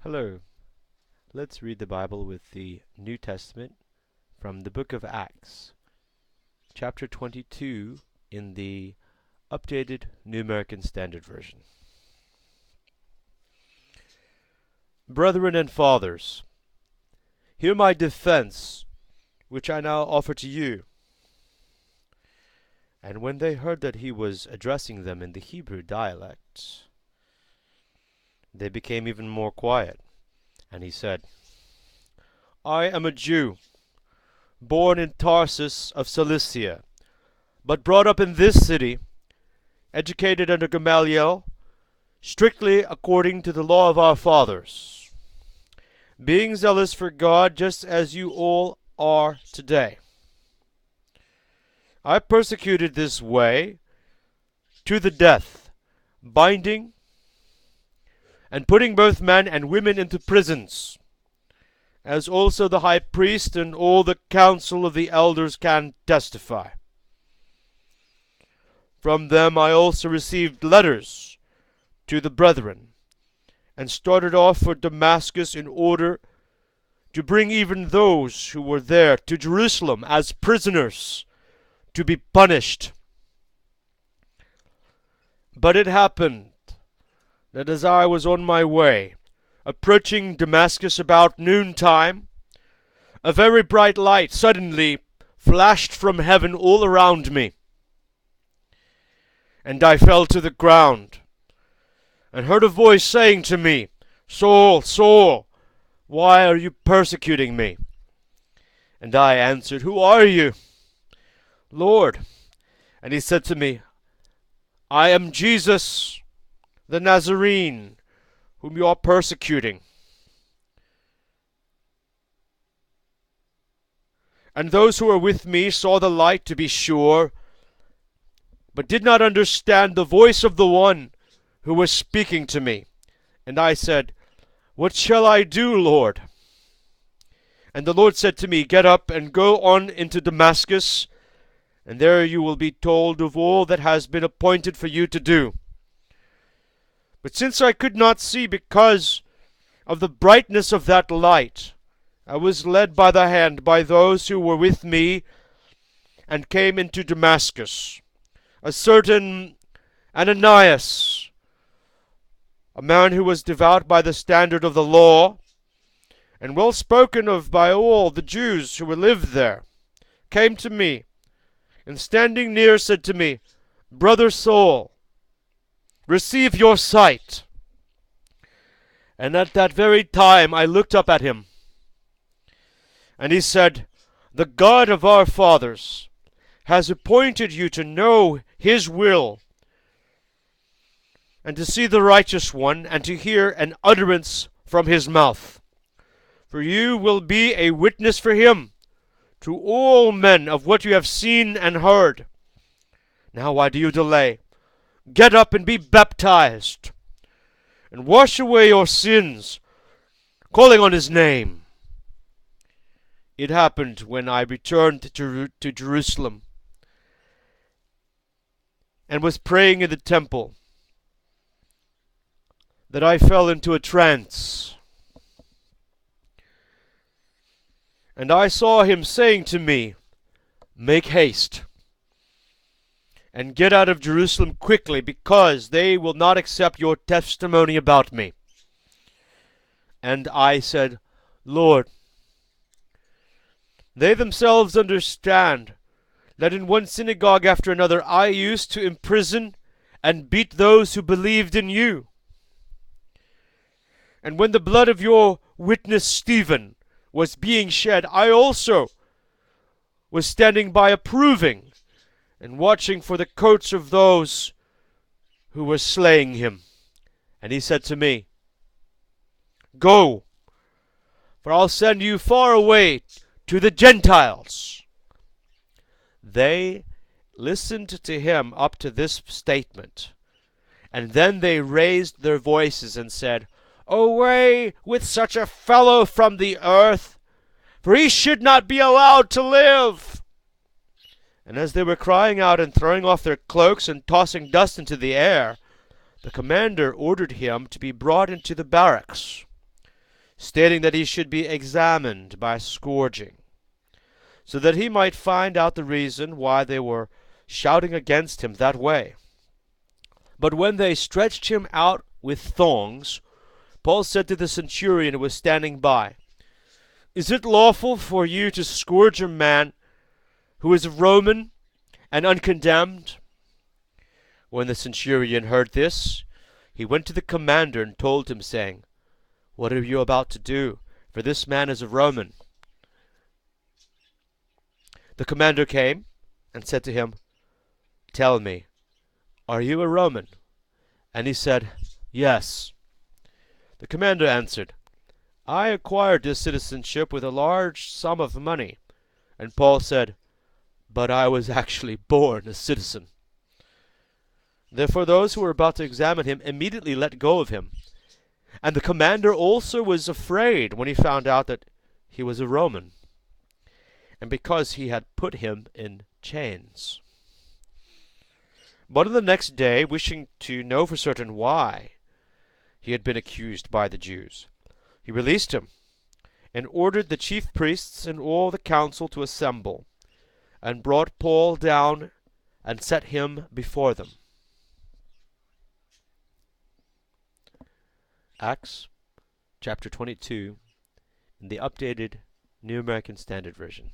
Hello. Let's read the Bible with the New Testament from the book of Acts, chapter 22 in the updated New American Standard Version. Brethren and fathers, hear my defense, which I now offer to you. And when they heard that he was addressing them in the Hebrew dialect, they became even more quiet. And he said, I am a Jew, born in Tarsus of Cilicia, but brought up in this city, educated under Gamaliel, strictly according to the law of our fathers, being zealous for God just as you all are today. I persecuted this way to the death, binding and putting both men and women into prisons, as also the high priest and all the council of the elders can testify. From them I also received letters to the brethren, and started off for Damascus in order to bring even those who were there to Jerusalem as prisoners to be punished. But it happened that as I was on my way, approaching Damascus about noontime, a very bright light suddenly flashed from heaven all around me. And I fell to the ground, and heard a voice saying to me, Saul, Saul, why are you persecuting me? And I answered, Who are you, Lord? And he said to me, I am Jesus, the Nazarene, whom you are persecuting. And those who were with me saw the light, to be sure, but did not understand the voice of the one who was speaking to me. And I said, What shall I do, Lord? And the Lord said to me, Get up and go on into Damascus, and there you will be told of all that has been appointed for you to do. But since I could not see because of the brightness of that light, I was led by the hand by those who were with me, and came into Damascus. A certain Ananias, a man who was devout by the standard of the law, and well spoken of by all the Jews who lived there, came to me, and standing near said to me, Brother Saul, receive your sight. And at that very time I looked up at him. And he said, The God of our fathers has appointed you to know his will, and to see the righteous one, and to hear an utterance from his mouth. For you will be a witness for him to all men of what you have seen and heard. Now why do you delay? Get up and be baptized, and wash away your sins, calling on his name. It happened when I returned to Jerusalem, and was praying in the temple, that I fell into a trance. And I saw him saying to me, Make haste, and get out of Jerusalem quickly, because they will not accept your testimony about me. And I said, Lord, they themselves understand that in one synagogue after another I used to imprison and beat those who believed in you. And when the blood of your witness Stephen was being shed, I also was standing by approving and watching for the coats of those who were slaying him. And he said to me, Go, for I'll send you far away to the Gentiles. They listened to him up to this statement, and then they raised their voices and said, Away with such a fellow from the earth, for he should not be allowed to live. And as they were crying out and throwing off their cloaks and tossing dust into the air, the commander ordered him to be brought into the barracks. stating that he should be examined by scourging, so that he might find out the reason why they were shouting against him that way. But when they stretched him out with thongs, Paul said to the centurion who was standing by, "Is it lawful for you to scourge a man who is a Roman and uncondemned?" When the centurion heard this, he went to the commander and told him, saying, "What are you about to do? For this man is a Roman." The commander came and said to him, "Tell me, are you a Roman?" And he said, "Yes." The commander answered, "I acquired this citizenship with a large sum of money." And Paul said, "But I was actually born a citizen." Therefore those who were about to examine him immediately let go of him. And the commander also was afraid when he found out that he was a Roman, and because he had put him in chains. But on the next day, wishing to know for certain why he had been accused by the Jews, he released him, and ordered the chief priests and all the council to assemble, and brought Paul down and set him before them. Acts chapter 22 in the updated New American Standard Version.